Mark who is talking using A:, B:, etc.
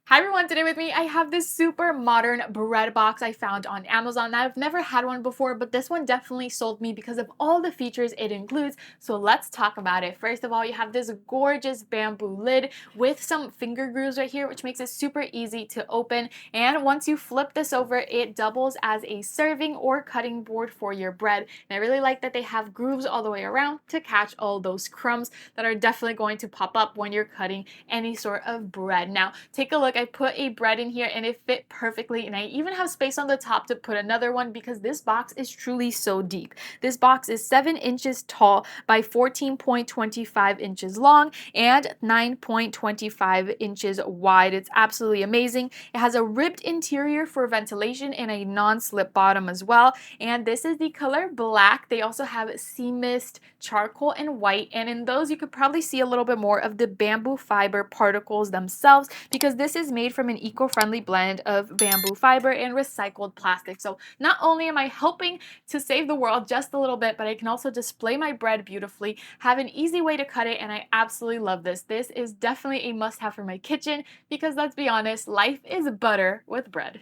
A: Hi everyone, today with me I have this super modern bread box I found on Amazon. Now, I've never had one before, but this one definitely sold me because of all the features it includes. So let's talk about it. First of all, you have this gorgeous bamboo lid with some finger grooves right here, which makes it super easy to open. And once you flip this over, it doubles as a serving or cutting board for your bread. And I really like that they have grooves all the way around to catch all those crumbs that are definitely going to pop up when you're cutting any sort of bread. Now, take a look. I put a bread in here and it fit perfectly, and I even have space on the top to put another one because this box is truly so deep. This box is 7 inches tall by 14.25 inches long and 9.25 inches wide. It's absolutely amazing. It has a ribbed interior for ventilation and a non-slip bottom as well. And this is the color black. They also have sea mist, charcoal, and white. And in those, you could probably see a little bit more of the bamboo fiber particles themselves because this is made from an eco-friendly blend of bamboo fiber and recycled plastic. So not only am I helping to save the world just a little bit, but I can also display my bread beautifully, have an easy way to cut it, and I absolutely love this. This is definitely a must-have for my kitchen because let's be honest, life is butter with bread.